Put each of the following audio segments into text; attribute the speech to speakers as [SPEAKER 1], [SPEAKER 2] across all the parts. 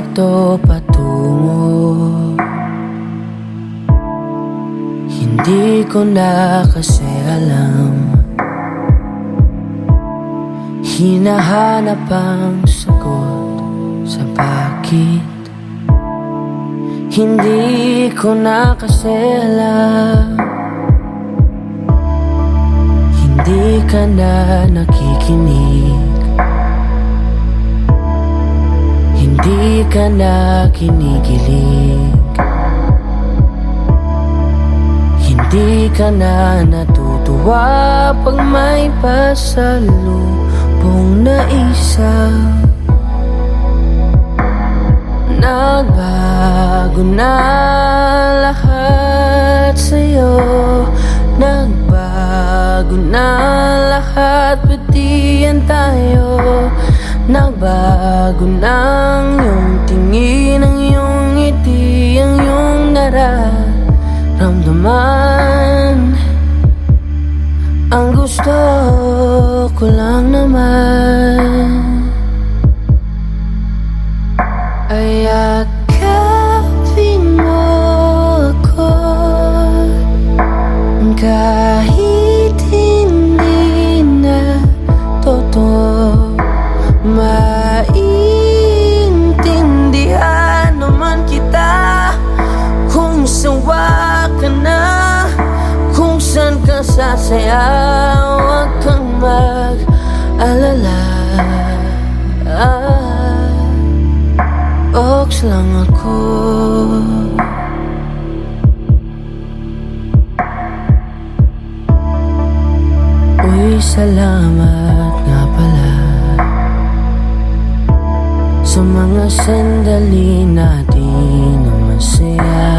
[SPEAKER 1] na to patungo? Hindi ko na kasi alam. Hinahanap ang sagot sa bakit. Hindi ko na kasi alam. Hindi ka na nakikinig. Hindi ka na kinikilig. Hindi ka na natutuwa pag may pasalubong na isa. Nagbago na lahat sa'yo. Nagbago na lahat, pati yan tayo. Nagbago na ang iyong tingin, ang iyong ngiti, ang iyong nararamdaman. Ang gusto ko lang naman ay yakapin mo ako, kahit hindi na totoo. Maintindihan naman kita kung sawa ka na, kung saan ka sasaya. Huwag kang mag-alala. Ox lang ako. Uy, salamat nga pala sa mga sandali natin na masaya.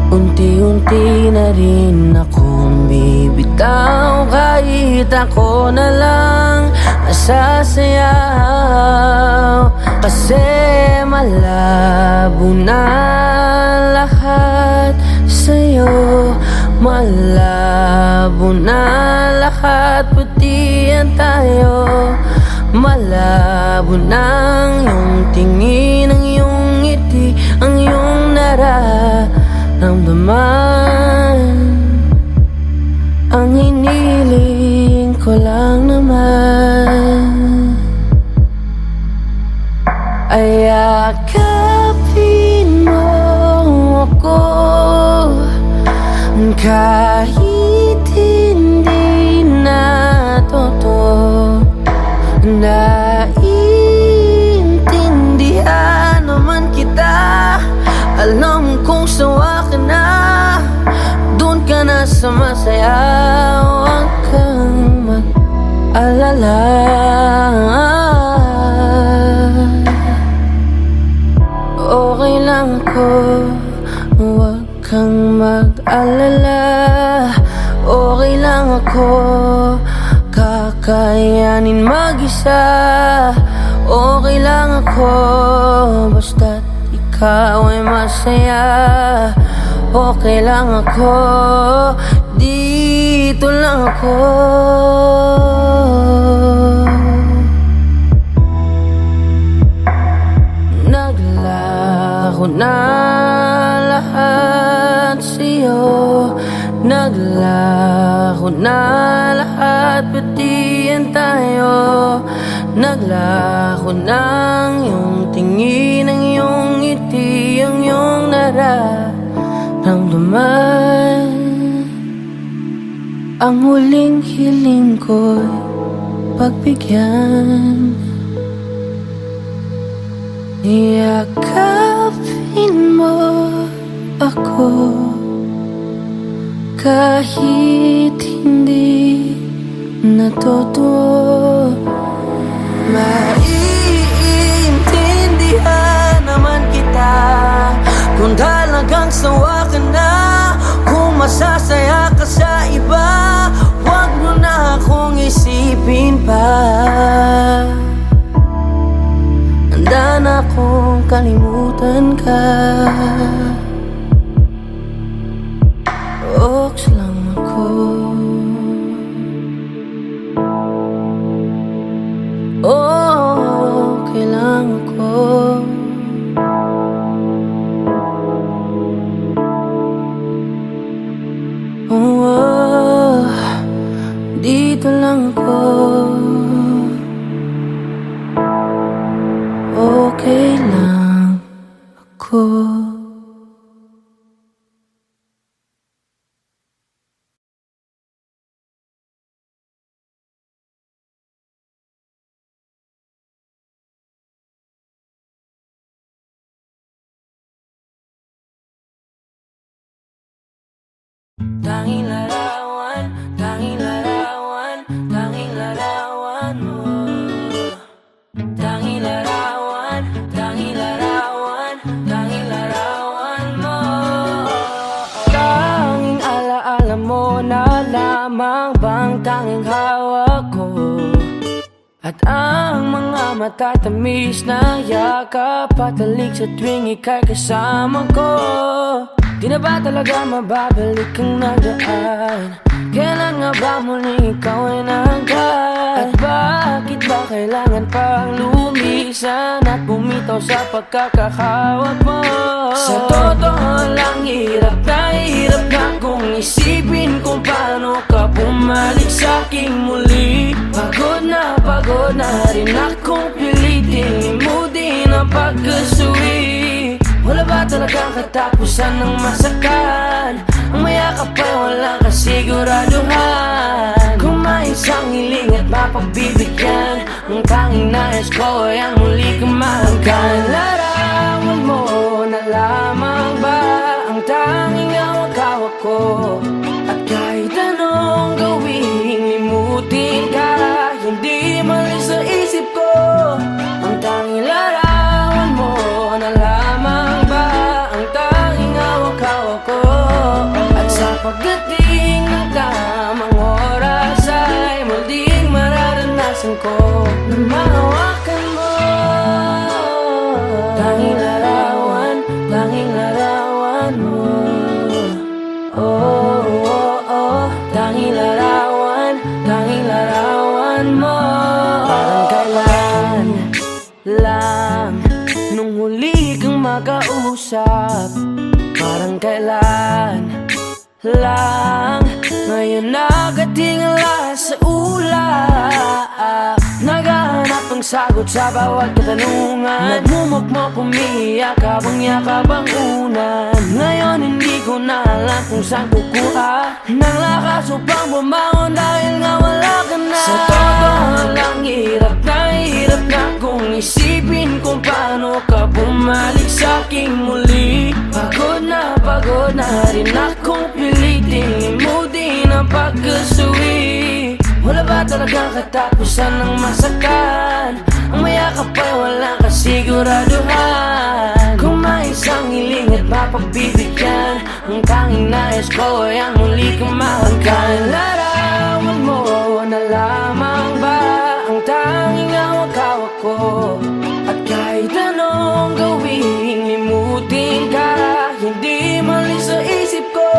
[SPEAKER 1] Unti-unti na rin akong bibitaw, kahit ako na lang nasasayaw. Kasi malabo na lahat sa'yo. Malabo na lahat, pati yan tayo. Malabo na ang iyong tingin, ang iyong ngiti, ang iyong nararamdaman. Ang hiniling ko lang naman ay yakapin mo ako, kahit hindi na totoo. Naiintindihan naman kita. Alam kong sawa ka na, doon ka na sa masaya. Huwag kang mag-alala. Okay lang ako. Huwag kang mag-alala. Okay lang ako. Kakayanin mag-isa. Okay lang ako, basta't ikaw ay masaya. Okay lang ako, dito lang ako. Naglaho na lahat sa'yo. Naglaho na lahat, pati yan tayo. Naglaho na ang iyong tingin, ang iyong ngiti, ang iyong nararamdaman. Ang huling hiling ko'y pagbigyan. Yakapin mo ako, kahit hindi na totoo. Maiintindihan naman kita kung talagang sawa ka na, kung masasaya ka sa iba. Huwag mo na akong isipin pa. Handa na akong kalimutan ka. Ox lang ako. Okay lang ako. ko. Oh, dito lang ako. Okay lang ako. Tanging larawan, tanging larawan, tanging larawan mo. Tanging larawan, tanging larawan, tanging larawan mo. Tanging alaala mo na lamang bang tanging hawak ko. At ang mga matatamis na yakap patalig sa tuwing ika'y kasama ko. Di na ba talaga mababalik ang nagaan? Kailan nga ba muling ikaw ay nangkat? At bakit ba kailangan pang lumisan at bumitaw sa pagkakahawak mo? Sa totoo lang hirap na kung isipin kung paano ka bumalik sa'king muli. Pagod na rin akong pilitin limutin ang pagkasuwi. Wala ba talagang katapusan ng masakan? Ang mayakap ay walang kasiguraduhan. Kung may isang hiling at mapagbibigyan, ang tanging nais ko ay ang muli kang mahanggan. Larawan mo na lamang ba ang tanging hawak-hawak ko? At kahit anong gawing limutin ka, hindi malis sa isip ko. Ang tanging larawan mo na lamang ba ang tanging hawak-hawak ko. At sa pagdating ng tamang oras ay muling mararanasan ko na mahawakan mo. Tanging larawan, tanging larawan mo. Oh, oh, oh, tanging larawan, tanging larawan mo. Parang kailan lang nung huli kang makausap. Parang kailan lang ngayon nakatingala sa ulap. Naghahanap ng sagot sa bawat katanungan. Nagmumukmok umiiyak habang yakap ang unan. Ngayon hindi ko na alam kung saan kukuha ng lakas upang bumangon dahil nga wala ka na. Sa totoo lang hirap na kung isipin kung paano ka bumalik sa'king muli. Pagod na rin akong pilitin limutin ang pagkasuwi. Wala ba talagang katapusan ng masakan? Ang mayakap ay walang kasiguraduhan. Kung may isang hiling at mapagbibigyan, ang tanging nais ko ay ang muli kang mahanggan. Larawan mo na lamang ba ang tanging hawak-hawak ko? At kahit anong gawing limutin ka, hindi malis sa isip ko.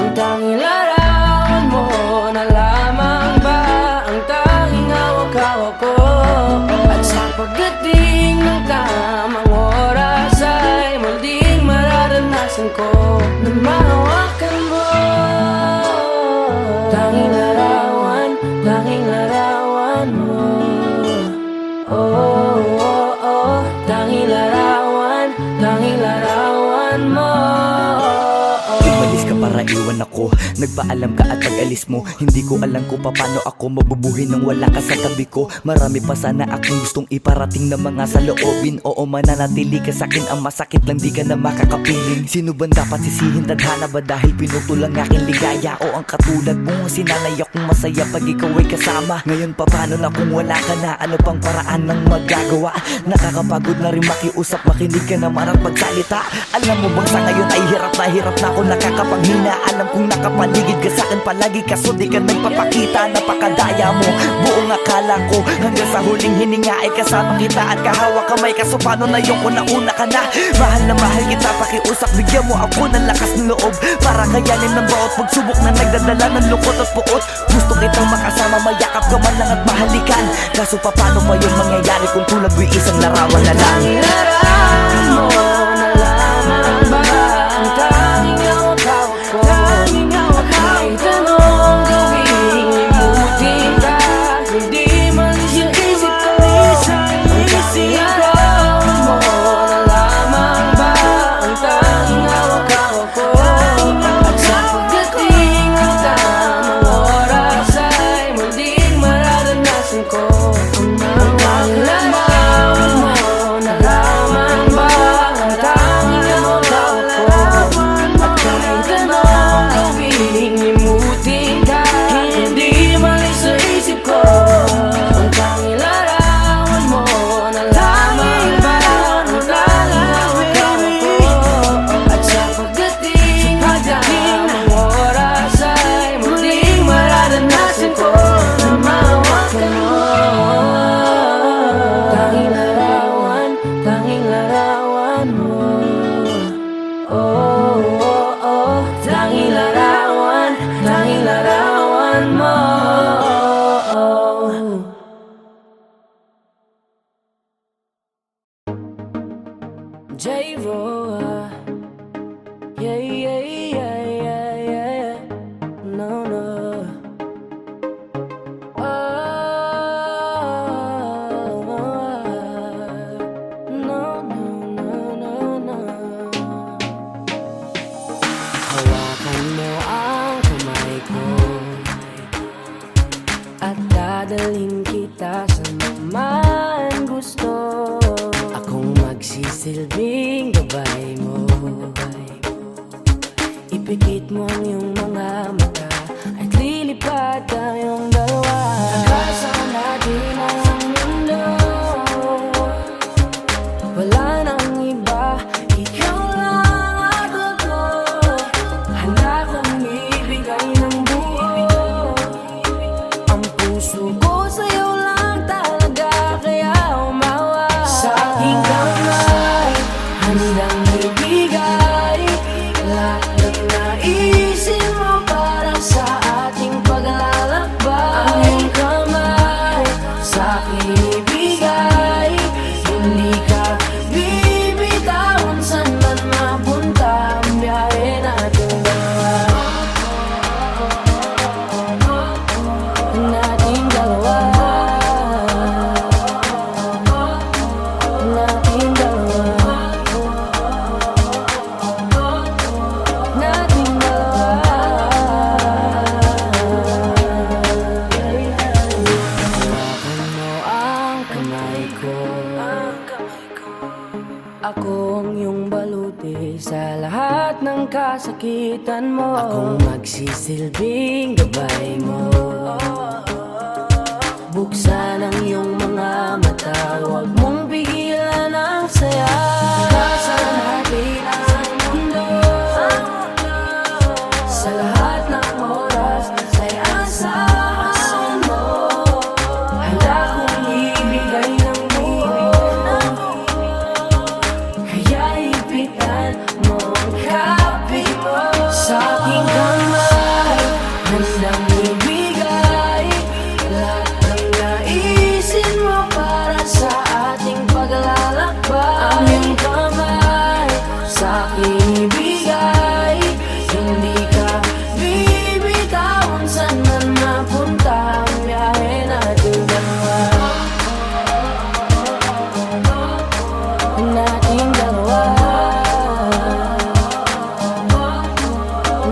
[SPEAKER 1] Ang tanging larawan mo na lamang ba ang tanging hawak-hawak ko. At sa pagdating ng tamang oras ay muling mararanasan ko na mahawakan mo. Tanging larawan, tanging larawan mo. Oh, oh, oh, tanging larawan, tanging larawan mo.
[SPEAKER 2] Umalis ka para iwan ako. Nagpaalam ka at pag-alis mo, hindi ko alam kung paano ako mabubuhay nang wala ka sa tabi ko. Marami pa sana akong gustong iparating na mga saloobin. Oo, mananatili ka sa'kin, ang masakit lang di ka na makakapiling. Sino ba dapat sisihin? Tadhana ba dahil pinutol ang aking ligaya? O ang katulad mo, sinanay akong masaya pag ikaw ay kasama. Ngayon pa paano na kung wala ka na? Ano pang paraan ng magagawa? Nakakapagod na rin makiusap, makinig ka naman at magsalita. Alam mo bang sa ngayon ay hirap na ako nakakapanghina. Alam kong Nung nakapaligid ka sa'kin palagi, kaso di ka nagpapakita. Napakadaya mo, buong akala ko, hanggang sa huling hininga ay kasama kita at kahawak kamay. Kaso paano na yung kung nauna ka na? Mahal na mahal kita, pakiusap, bigyan mo ako ng lakas ng loob para kayanin ng bawat pagsubok na nagdadala ng lungkot at puot. Gusto kitang makasama, mayakap ka man lang at mahalikan. Kaso paano pa yun mangyayari kung tulad mo'y isang larawan na lang?
[SPEAKER 1] Larawan mo na lamang ba ang tanging hawak-hawak ko? Kahit anong gawing limutin ka, hindi malis yung isip ko. Ang tanging larawan mo na lamang ba ang tanging hawak-hawak ko? At sa pagdating ng tamang oras ay muling mararanasan ko ang tanging larawan mo na lamang ba ang tanging hawak-hawak ko? At kahit anong gawing limutin ka, hindi malis sa isip ko ang tanging larawan mo na lamang ba ang tanging hawak-hawak ko? At sa pagdating ng tamang oras ay muling mararanasan ko na mahawakan mo. Tanging larawan mo. Oh, oh, oh. Tanging larawan mo. J-Ro, yeah, yeah, yeah, yeah, yeah. No, no. Hawakan mo ang kamay ko at dadalhin kita sa man gusto. Akong magsisilbing gabay mo. Ipikit mo ang iyong mga mata at lilipad tayong dalawa. Kasama natin ang mundo. Wala nang iba, ikaw lang at ako. Handa kong ibigay ng buo. Ang puso ko sa'yo lang talaga, kaya umawa. Sa aking kamay, handang ibigay lahat ng naisin mo para sa ating paglalakbay. Ang iyong kamay sa akin ibigay, hindi ka bibitawan saan man mapunta ang biyahe natin dalawa. Nating dalawa. Nating dalawa. Nating dalawa. Hawakan mo ang kamay ko. Ako ang iyong baluti sa lahat ng kasakitan mo. Akong magsisilbing gabay mo. Buksan ang iyong mga mata, huwag mong pigilan ang saya. Kasama natin ang mundo. Sa lahat ng oras ay asahan mo. Handa kong ibigay ng buo. Kaya ipitan mo ang kape mo. Sa aking kamay, handang ibigay lahat ng naisin mo para sa ating paglalakbay. Ang iyong kamay sa aking ibigay, hindi ka bibitawan saan man mapunta ang biyahe natin dalawa. Nating dalawa.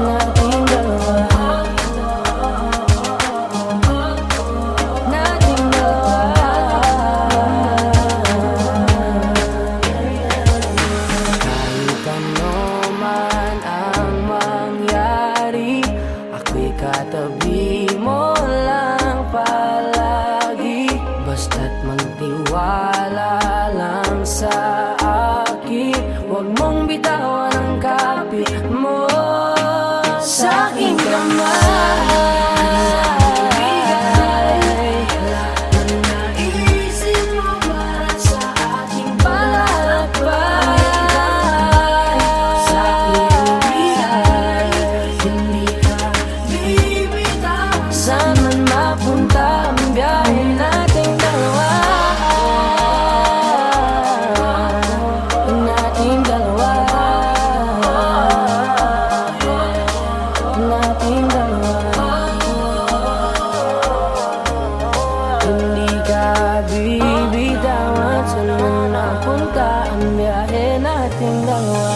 [SPEAKER 1] Nating dalawa. Nating dalawa. Kahit ano man ang mangyari, ako'y katabi mo lang palagi. Basta't magtiwala lang sa akin, huwag mong bitawan ang kapit mo. Sa akin Saan man mapunta ang biyahe nating dalawa, nating dalawa, nating dalawa. Hindi ka bibitawan, saan man napunta ang biyahe nating dalawa.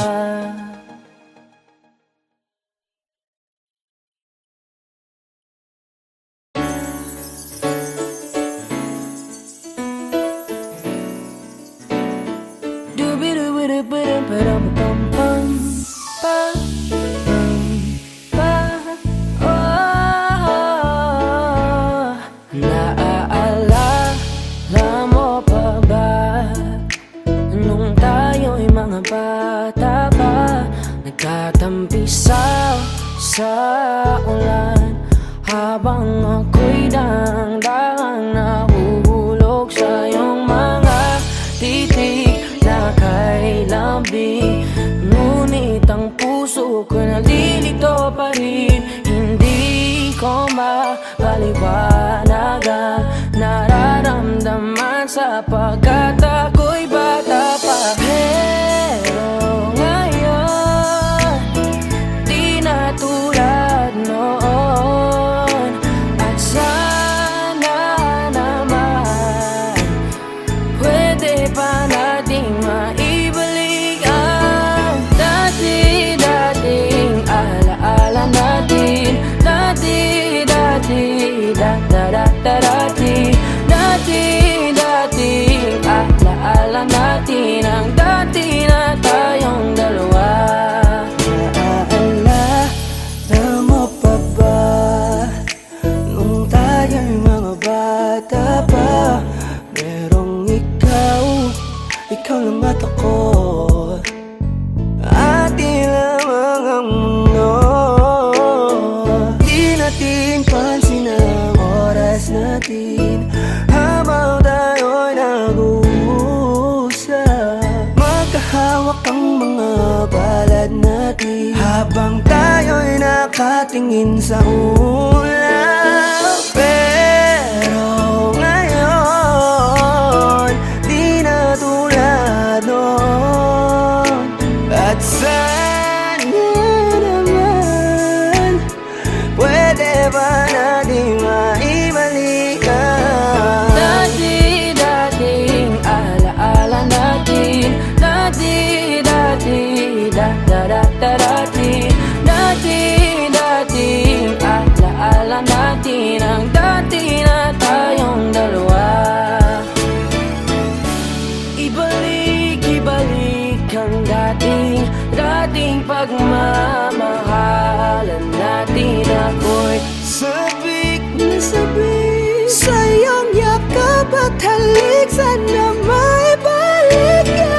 [SPEAKER 1] Naaalala mo pa ba nung tayo'y mga bata pa, nagtatampisaw sa ulan, habang ako'y dang-dang nahuhulog sa iyong mga titig na kay lambing. Ngunit ang puso ko nalilito pa rin, hindi ko mapaliwanag ang nararamdaman sapagkat ako'y bata pa. Pero ngayon, di na tulad noon, at sana naman pwede pa nating maibalik ang dati-dating alaala natin. Dati-dati, da-da-da-da-dati, dati-dating alaala natin, ang dati na tayong dalawa. Naaalala mo pa ba nung tayo'y mga bata pa, merong ikaw lang at ako, ating lamang ang mundo. Di natin pansin ang oras natin habang tayo'y nag-uusap, magkahawak ang mga palad natin habang tayo'y nakatingin sa ulap. Pero ngayon, di na tulad noon, at sana naman pwede ba natin maibalik ang dati-dating alaala natin. Dati-dati, da-da-da-da-dati, dati-dating alaala natin, ang dati na tayong dalawa. Ibalik ang dating pagmamahalan natin. Ako'y sabik na sabik sa iyong yakap at halik, sana maibalik ka.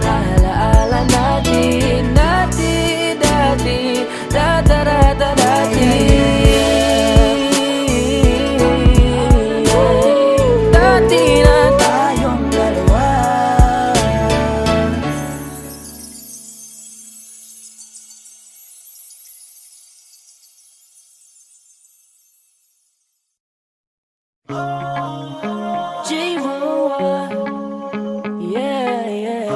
[SPEAKER 1] Alaala natin, dati-dati, da-da-da-da-dati, dati na tayong dalawa. J-Roa, yeah, yeah.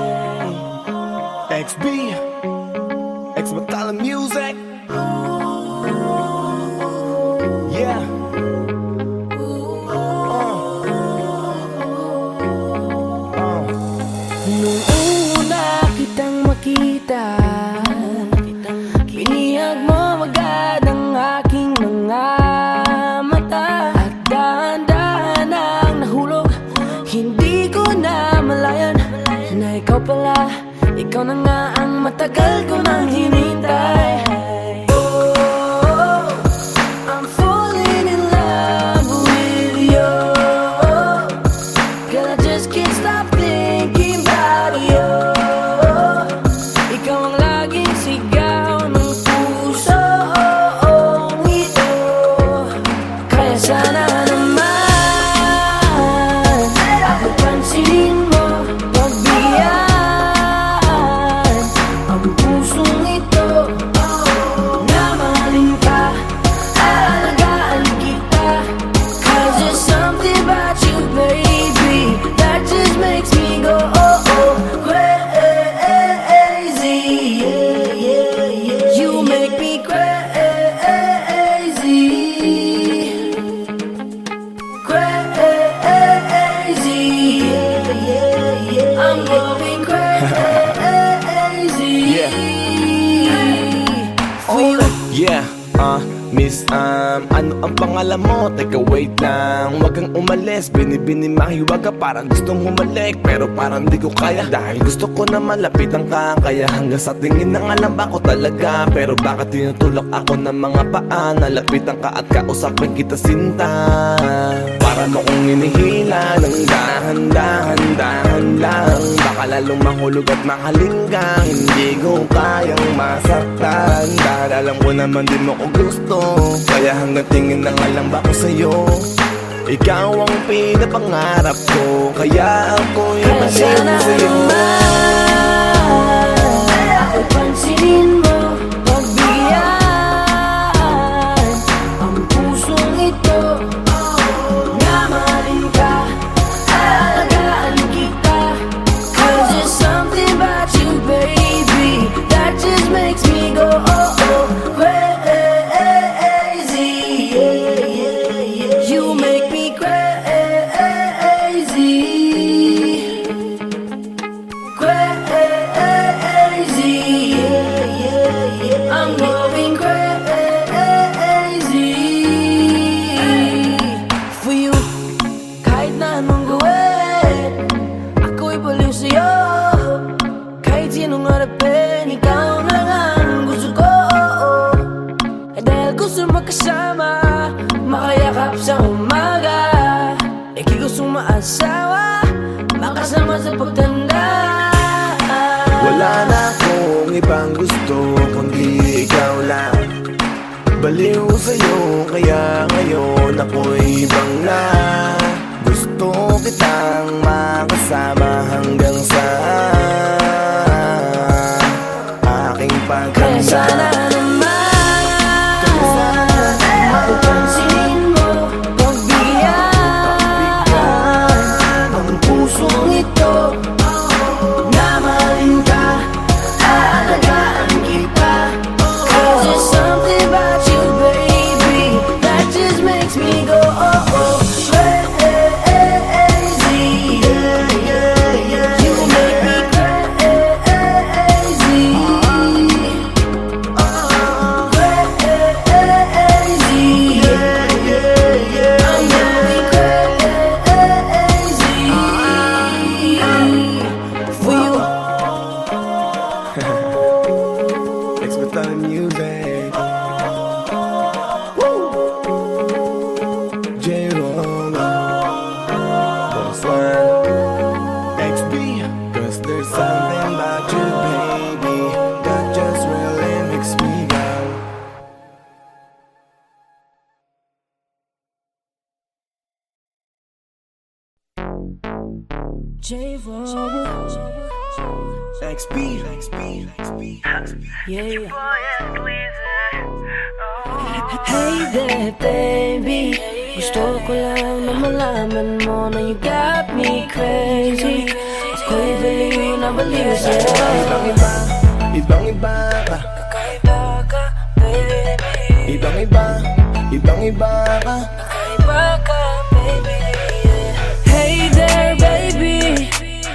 [SPEAKER 3] XB, X Batala Music. Yeah.
[SPEAKER 1] Nung una kitang makita, biniyag mo agad ang aking mga mata, at dahan-dahan ang nahulog. Hindi ko na malayan na ikaw pala, ikaw na nga ang matagal ko nang hinintay. Oh, I'm falling in love with you, girl, I just can't stop thinking about you. Ikaw ang laging sigaw ng I'm going crazy.
[SPEAKER 3] Yeah.
[SPEAKER 1] For you.
[SPEAKER 3] Yeah, Miss ano ang pangalan mo? Teka wait lang, wag kang umalis. Binimahiwag ka parang gustong humalik, pero parang di ko kaya dahil gusto ko na malapitan ka. Kaya hanggang sa tingin na alam ba ko talaga, pero bakit tinutulak ako ng mga paa? Nalapitan ka at kausapin kita sinta, para mo kong inihila ng dahan-dahan lang. Baka lalong mahulog at mahalinggang hindi ko kayang masaktan, dahil alam ko naman di mo ko gusto. Kaya hanggang tingin na nga lang ba ko sa'yo? Ikaw ang pinapangarap ko, kaya ako'y
[SPEAKER 1] Kaya sana
[SPEAKER 3] sa'yo.
[SPEAKER 1] naman ako'y pansinin mo, pagbigyan ang pusong ito na mahalin ka, aalagaan kita. 'Cause there's something about you, baby, that just makes me go oh oh crazy. You make me crazy, crazy. I'm going crazy for you. Kahit na anong gawin, ako'y baliw sa'yo. Kahit sinong harapin, ikaw na lang ang gusto ko. Dahil gusto magkasama, makayakap sa umaga. Ika'y gustong maasawa, makasama sa pagtanda.
[SPEAKER 3] Wala na akong ibang gusto kundi ikaw lang. Baliw sa'yo kaya ngayon ako'y ibang na. Gusto kitang makasama hanggang sa aking
[SPEAKER 1] Kaya sana
[SPEAKER 3] pagkanda.
[SPEAKER 1] naman ako'y pansinin mo, pagbigyan ang pusong ito na mahalin ka, aalagaan kita. 'Cause there's something about you, baby, that just makes me go oh oh crazy. You make me crazy.
[SPEAKER 3] Expectant music. Woo! J-Roll, Boss One, XB. 'Cause there's something about you, baby, that just really makes me go. XB.
[SPEAKER 1] Yeah. Hey there, baby, gusto ko lang na malaman mo na you got me crazy. Ako'y baliw na baliw sa'yo.
[SPEAKER 3] Ibang-iba, ibang-iba ka.
[SPEAKER 1] Kakaiba ka, baby.
[SPEAKER 3] Ibang-iba, ibang-iba ka.
[SPEAKER 1] Kakaiba ka, baby. Hey there, baby,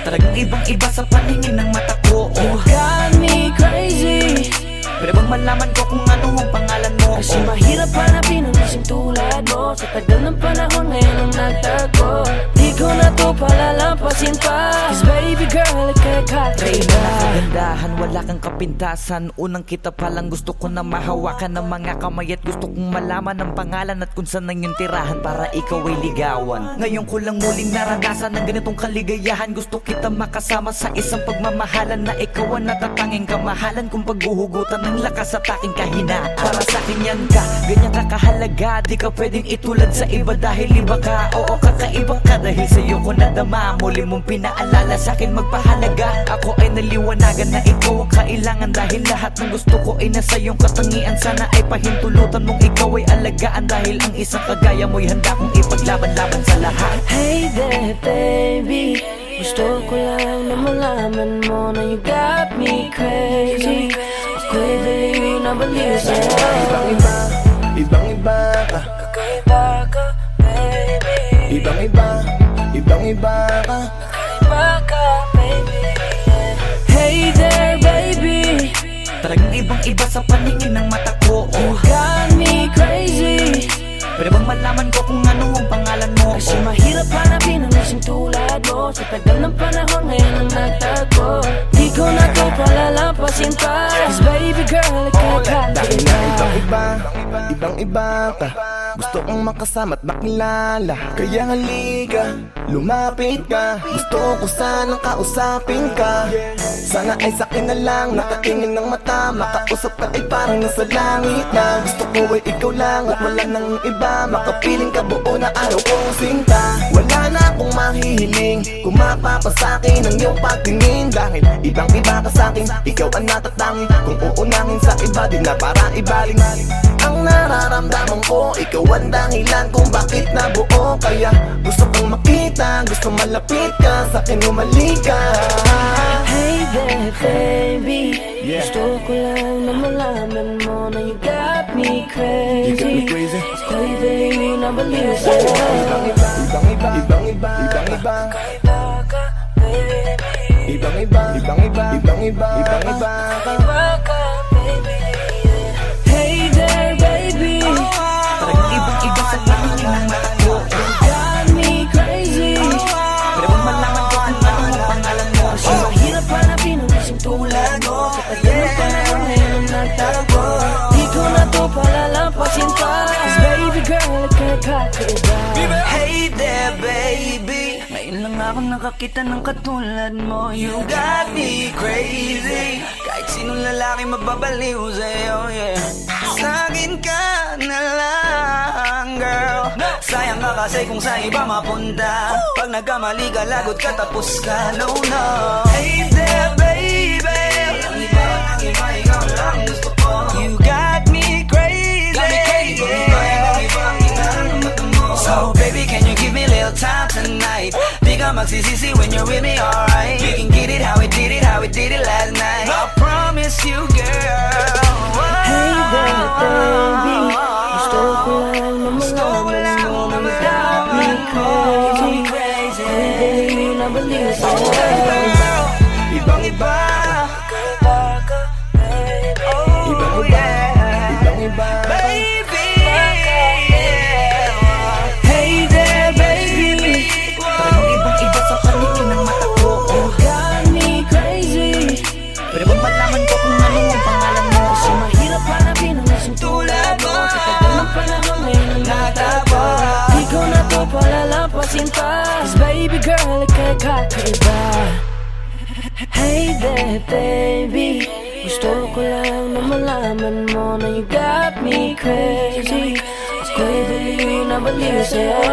[SPEAKER 2] Talagang ibang-iba sa paningin ng mata ko.
[SPEAKER 1] you got me crazy.
[SPEAKER 2] Pwede bang malaman ko kung ano ang pangalan mo?
[SPEAKER 1] Kasi mahirap hanapin ang isang tulad mo. Sa tagal ng panahon ngayon ang nagtago. Di ko na to palalampasin pa. 'Cause baby girl, ika'y kakaiba.
[SPEAKER 2] Kagandahan, wala kang kapintasan. Unang kita palang gusto ko na mahawakan ng mga kamay. At gusto kong malaman ang pangalan at kung saan ang iyong tirahan para ikaw ay ligawan. Ngayon ko lang muling naranasan ng ganitong kaligayahan. Gusto kita makasama sa isang pagmamahalan na ikaw ang natatanging kamahalan kung paghuhugutan ng lakas at aking kahinaan. Para sa akin yan ka, ganyan ka kahalaga. Di ka pwedeng itulad sa iba dahil iba ka. Oo, kakaiba ka dahil sa'yo ko nadama. Muli mong pinaalala sa akin magpahalaga. Ako ay naliwanagan na ikaw ang kailangan. Dahil lahat ng gusto ko ay nasa iyong katangian. Sana ay pahintulutan mong ikaw ay alagaan. Dahil ang isang kagaya mo'y handa kong ipaglaban-laban sa lahat.
[SPEAKER 1] Hey there, baby, gusto ko lang na malaman mo na you got me crazy. Ako'y baliw na baliw sa'yo.
[SPEAKER 3] Ibang-iba, ibang-iba ka.
[SPEAKER 1] Kakaiba ka, baby.
[SPEAKER 3] Ibang-iba, ibang-iba ka.
[SPEAKER 1] Kakaiba ka, baby.
[SPEAKER 2] Talagang ibang iba sa paningin ng mata ko.
[SPEAKER 1] You got me crazy.
[SPEAKER 2] Pwede bang malaman ko kung ano ang pangalan mo?
[SPEAKER 1] Kasi mahirap hanapin ang isang tulad mo. Sa tagal ng panahon ngayon ang nagtago. Di ko na to palalampasin pa. Cause baby girl,
[SPEAKER 3] Dahil na ibang iba ka. Gusto kong makasama at makilala. Kaya halika, lumapit ka. Gusto ko sanang kausapin ka. Sana ay sakin na lang, nakatingin ng mata. Makausap ka ay parang nasa langit na. Gusto ko ay ikaw lang at wala nang iba. Makapiling ka buo na araw kong sinta. Wala na akong mahihiling kung mapapasakin ang iyong pagtingin. Dahil ibang iba ka sakin, ikaw ang natatangi. Kung uunangin sa iba, di na para ibaling. Ang nararamdaman ko, ikaw ang dahilan kung bakit nabuo. Kaya gusto kong makita, gusto malapit ka, sa'kin umalik ka.
[SPEAKER 1] hey there baby, gusto ko lang na malaman mo na you got me crazy.
[SPEAKER 3] You got me crazy.
[SPEAKER 1] Ako'y baby na baliw sa'yo.
[SPEAKER 3] Ibang iba ka, baby. Ibang iba ka.
[SPEAKER 1] Hey there baby,
[SPEAKER 2] Talagang ibang iba sa paningin ng mata ko.
[SPEAKER 1] you got me crazy.
[SPEAKER 2] Pwede bang malaman ko kung ano ang pangalan mo?
[SPEAKER 1] Kasi mahirap hanapin ang isang tulad mo. Sa tagal ng panahon ngayon ang nagtago. Di ko na to palalampasin pa. Cause baby girl, kakaiba.
[SPEAKER 2] Hey there baby, ngayon lang ako nakakita ng katulad mo. You got me crazy. Kahit sinong lalaki mababaliw sa'yo, yeah. Sa'kin ka na lang, girl. Sayang ka kasi kung sa iba mapunta. Pag nagkamali ka, lagot ka, tapos ka, no, no. Hey there baby, ang iba, ikaw lang gusto ko. You got me crazy, So baby, can you give me a little time tonight? Di ka magsisisi when you're with me, alright? We can get it how we did it last night. I promise you, girl.
[SPEAKER 1] Hey there baby, gusto ko lang na malaman mo na you got me crazy. Ako'y baby na baliw sa'yo.
[SPEAKER 3] Ibang iba.
[SPEAKER 2] Oh yeah,
[SPEAKER 3] Ibang iba.
[SPEAKER 2] baby.
[SPEAKER 1] Hey there baby,
[SPEAKER 2] Talagang ibang iba sa paningin ng mata ko.
[SPEAKER 1] you got me crazy.
[SPEAKER 2] Pwede bang malaman ko kung ano ang pangalan mo?
[SPEAKER 1] Kasi mahirap hanapin ang isang tulad mo. Sa tagal ng panahon ngayon ang nagtago. Di ko na to palalampasin pa. Cause baby girl, kakaiba. Hey there baby, gusto ko lang na malaman mo na you got me crazy. Ako'y baliw na baliw sa'yo.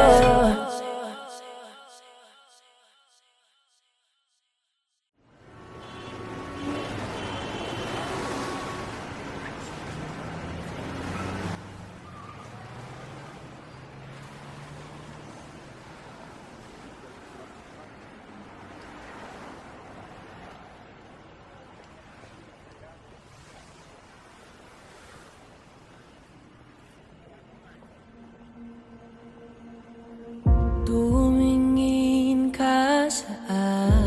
[SPEAKER 1] Tumingin ka sa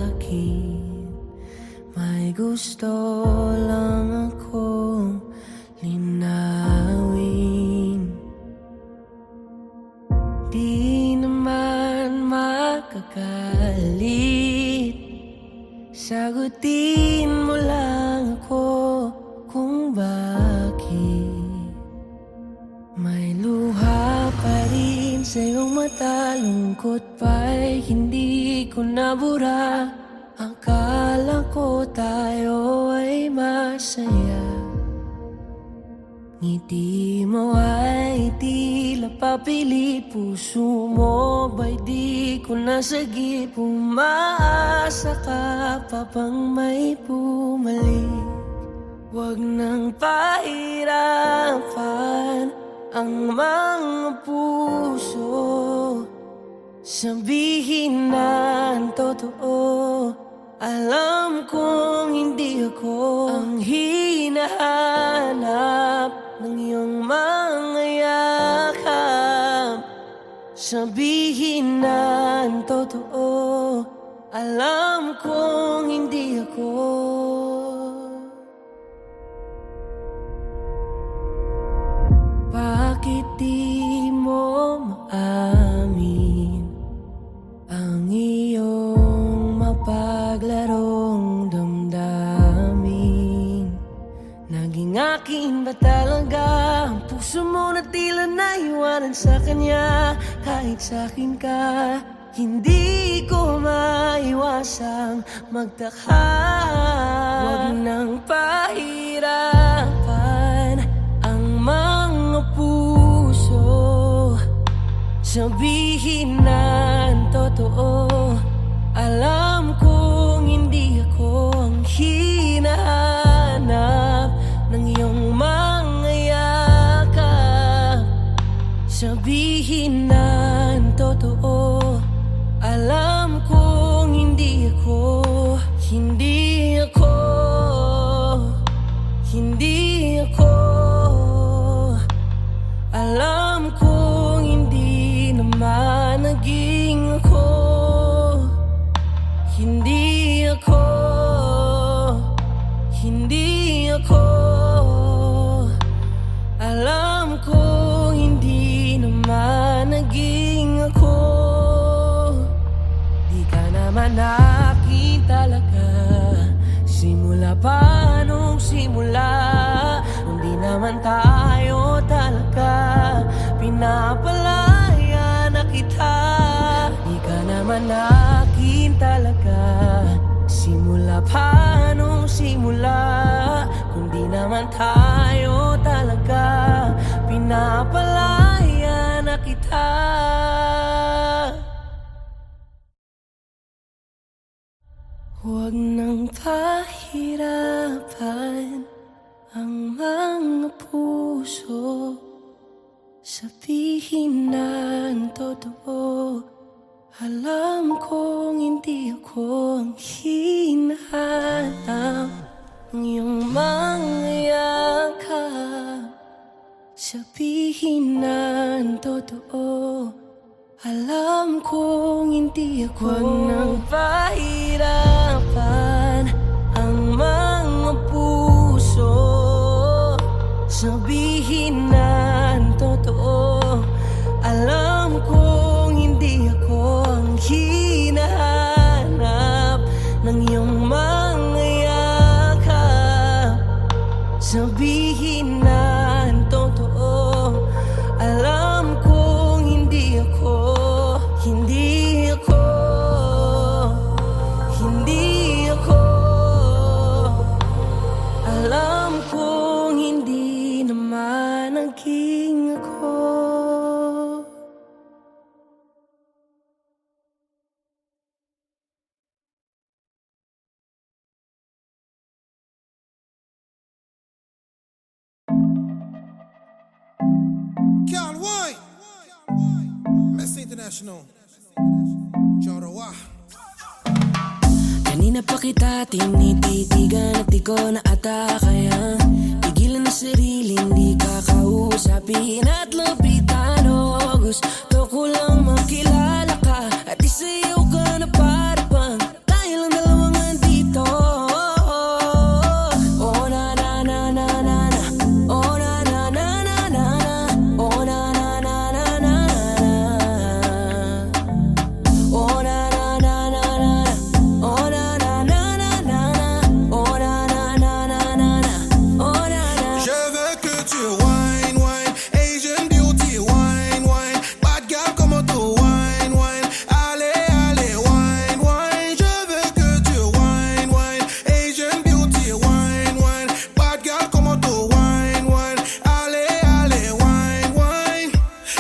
[SPEAKER 1] akin, may gusto lang akong linawin. Di naman makakalit, sagutin mo lang ako kung bakit. May luha pa rin sa iyong mata, lungkot pa'y hindi ko nabura. Akala ko tayo ay masaya, ngiti mo ay tila papilit. Puso mo ba'y di ko nasagip? Umaasa ka pa bang may bumalik? Huwag nang pahirapan ang mga puso, sabihin na ang totoo. Alam kong hindi ako ang hinahanap ng iyong mga yakap. Sabihin na ang totoo, alam kong hindi ako. ba talaga ang puso mo na tila naiwanan sa kanya? Kahit sa'kin ka, hindi ko maiwasang magtaka. Huwag nang pahirapan ang mga puso, sabihin na ang totoo. Alam kong hindi ako ang hinahanap ng iyong mga yakap. Sabihin na ang totoo. Alam kong hindi ako, hindi ako, hindi ako. Alam kong hindi naman naging ako. Hindi ako, hindi ako. Alam ko hindi naman naging ako. Di ka naman akin talaga, simula pa nung simula. Hindi naman tayo talaga, pinapalaya na kita. Di ka naman akin talaga, simula pa nung simula. Kundi naman tayo talaga, pinapalaya na kita. Huwag nang pahirapan ang mga puso, sabihin na ang totoo. Alam kong hindi ako ang hinahanap ng iyong mga yakap. Sabihin na ang totoo. Alam kong hindi ako. Huwag nang pahirapan ang mga puso, sabihin na ang totoo. Alam kong hindi ako ang hinahanap ng iyong mga yakap. Sabihin na ang totoo. Alam kong hindi ako, hindi ako, hindi ako. Alam kong hindi naman naging ako.
[SPEAKER 4] Carl White, Messi International, Jorowa.
[SPEAKER 1] Kanina pa kita tinititigan at di ko na ata kaya pigilan na sarili, hindi ka kausapin at lapitan. O gusto ko lang makilala ka at isayaw ka na para bang tayo lang dalawang andito. Oh na na na na na na, oh na na na na na na, oh na na na na na na, oh na na na na na, oh na na na na na, oh na na na na na na, oh na na.
[SPEAKER 4] Je veux que tu wine, wine, Asian beauty, wine, wine, bad girl como tu wine, wine, allez, allez, wine, wine. Je veux que tu wine, wine, Asian beauty, wine, wine, bad girl como tu wine, wine, allez, allez, wine, wine.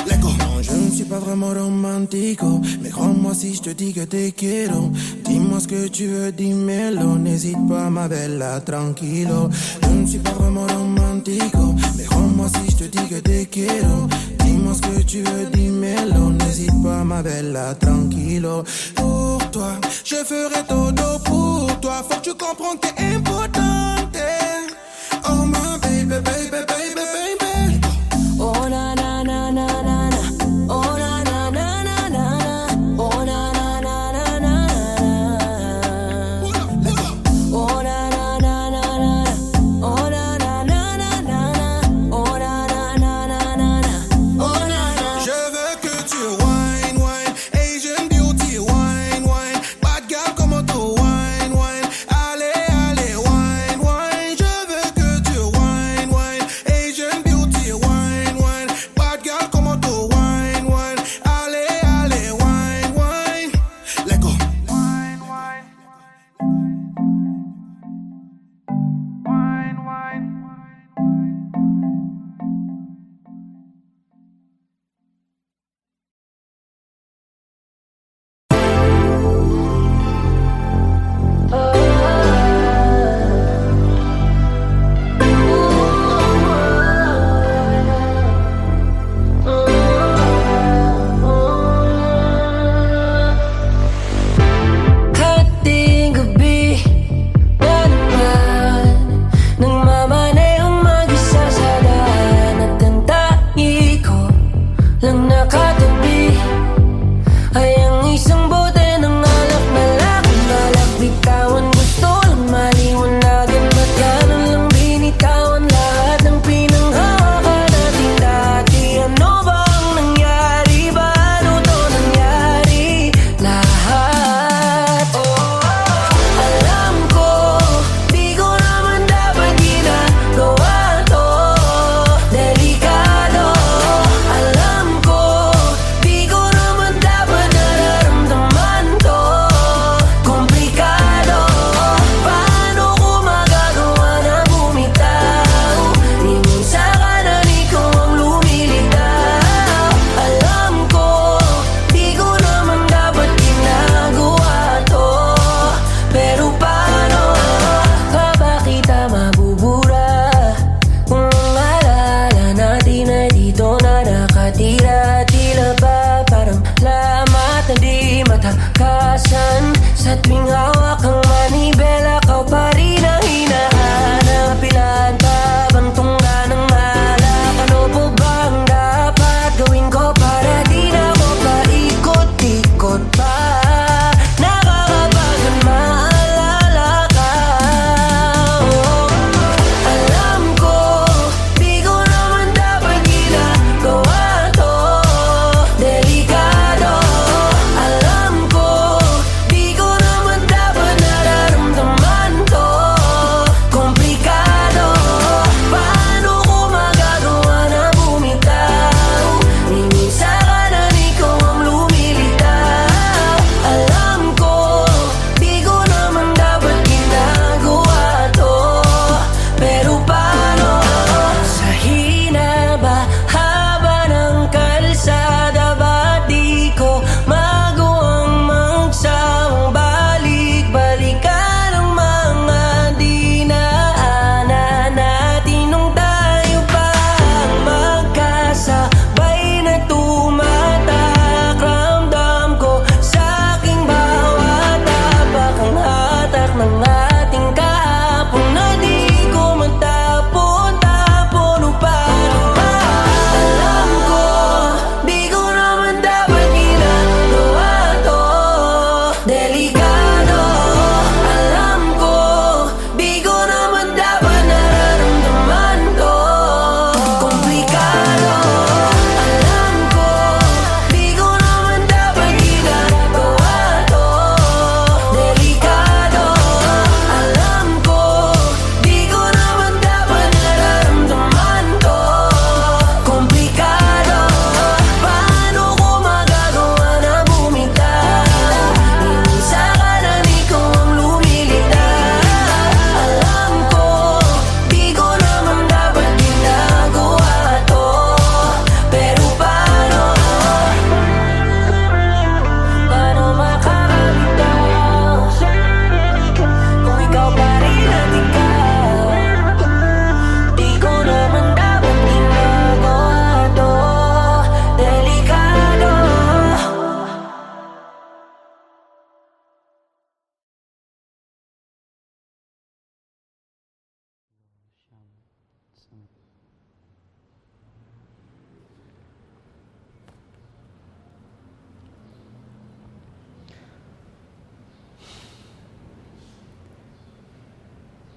[SPEAKER 4] Lego. Non, je ne suis pas vraiment romantico, mais crois-moi si je te dis que te quiero. Dis-moi ce que tu veux, dis-moi-le, n'hésite pas ma bella, tranquilo. Je ne suis pas vraiment romantico, mais crois-moi si je te dis que te quiero. Dis-moi ce que tu veux, dis-moi-le, n'hésite pas ma bella, tranquilo. Pour toi, je ferai todo pour toi, faut que tu comprennes que t'es importante. Oh my baby, baby, baby, baby.
[SPEAKER 1] Oh na na na na na na, oh na na na na na na, oh na na na na na na, oh na na na na na, oh na na na na na, oh na na na na na, oh na na.
[SPEAKER 4] Je veux que tu wine, wine, Asian beauty, wine, wine, bad girl como tu wine, wine, allez, allez,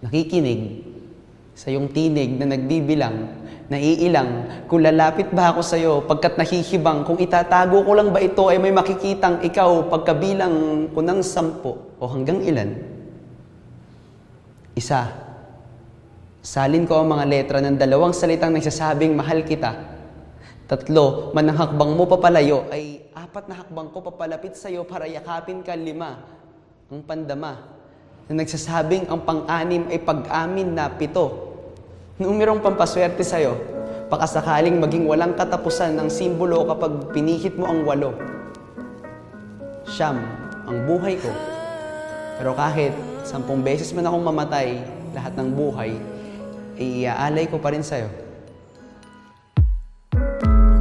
[SPEAKER 5] nakikinig sa iyong tinig na nagbibilang, naiilang, kung lalapit ba ako sa iyo pagkat nahihibang, kung itatago ko lang ba ito ay may makikitang ikaw pagkabilang ko ng 10 o hanggang ilan? Isa, salin ko ang mga letra ng 2 salitang nagsasabing mahal kita. 3, manang hakbang mo papalayo ay 4 na hakbang ko papalapit sa iyo para yakapin ka. 5, ang pandama na nagsasabing ang pang-6 ay pag-amin na. 7, numerong pampaswerte sa iyo, pakasakaling maging walang katapusan ng simbolo kapag pinihit mo ang 8. 9, ang buhay ko. Pero kahit 10 beses man akong mamatay, lahat ng buhay, ay iaalay ko pa rin sa iyo.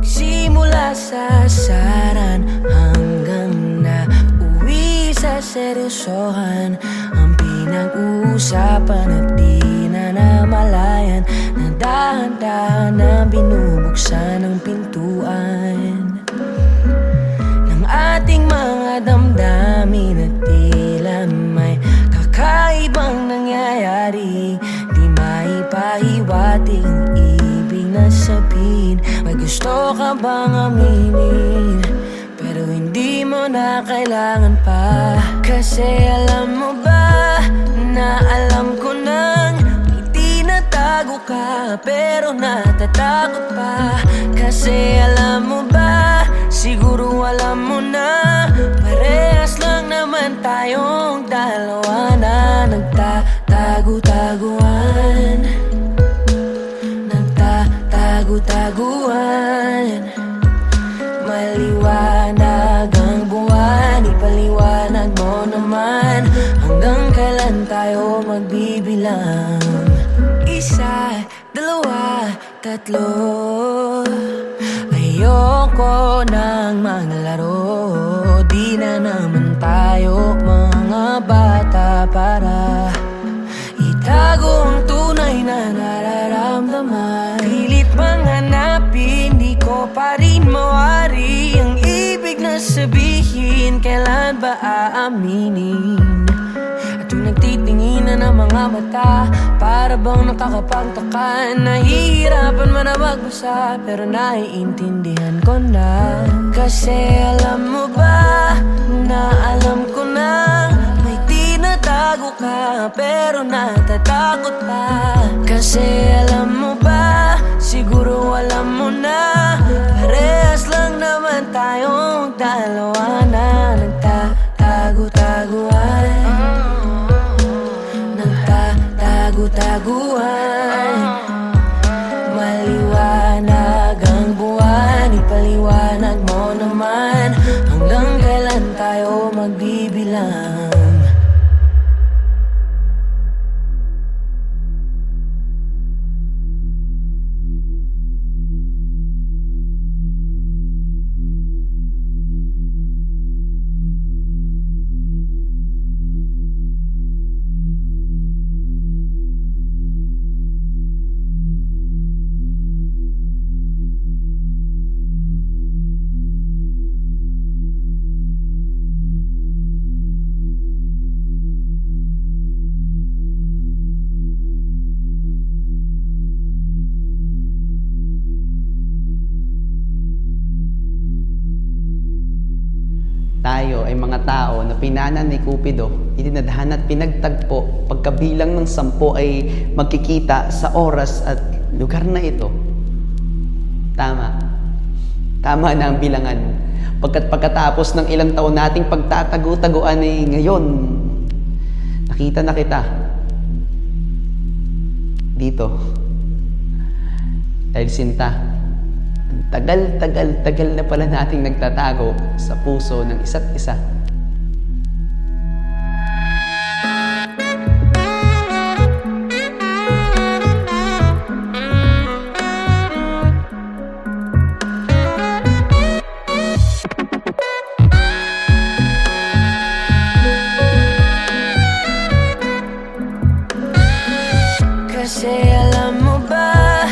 [SPEAKER 1] Simula sa asaran hanggang na uwi sa seryosohan, ang pinag-uusapan at di na namalayan, na dahan-dahan na binubuksan ang pintuan ng ating mga damdamin at tila may kakaibang nangyayari. Di maipahiwatig ang ibig na sabihin. May gusto ka bang aminin, pero hindi mo na kailangan pa. Kasi alam mo ba na alam ko nang may tinatago ka, pero natatakot pa. Kasi alam mo ba, siguro alam mo na, parehas lang naman tayong dalawa na nagtatago-taguan, nagtatago-taguan. Maliwanag ang buwan, ipaliwanag mo naman, hanggang kailan tayo magbibilang? 1, 2, 3. Ayoko nang manglaro, di na naman tayo mga bata para itago ang tunay na nararamdaman. Pilit mang hanapin, di ko pa rin mawari ang ibig na sabihin, kailan ba aaminin? At yung nagtitinginan ng mga mata, para bang nakakapagtaka, nahihirapan man na magbasa, pero naiintindihan ko na. Kasi alam mo ba na alam ko na, may tinatago ka, pero natatakot pa. Kasi alam mo ba, siguro alam mo na, parehas lang naman tayong dalawa na nagtatago-taguan, nagtatago-taguan. Maliwanag ang buwan, ipaliwanag mo naman, hanggang kailan tayo magbibilang?
[SPEAKER 5] Tayo ay mga tao na pinanan ni Cupido, itinadhana at pinagtagpo, pagkabilang ng 10 ay magkikita sa oras at lugar na ito. Tama na ang bilangan, pagkatapos ng ilang taon nating pagtatago-taguan ay ngayon, nakita na kita dito. Dahil sinta, tagal na pala nating nagtatago sa puso ng isa't isa.
[SPEAKER 1] Kasi alam mo ba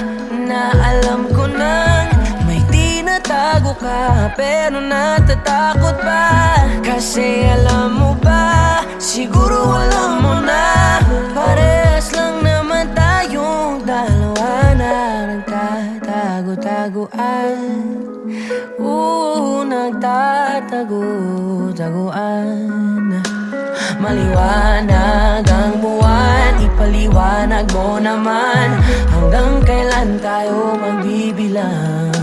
[SPEAKER 1] na alam ko nang may tinatago ka, pero natatakot pa. Kasi alam mo ba, siguro alam mo na, parehas lang tagu-taguan. Maliwanag ang buwan, ipaliwanag mo naman. Hanggang kailan tayo magbibilang?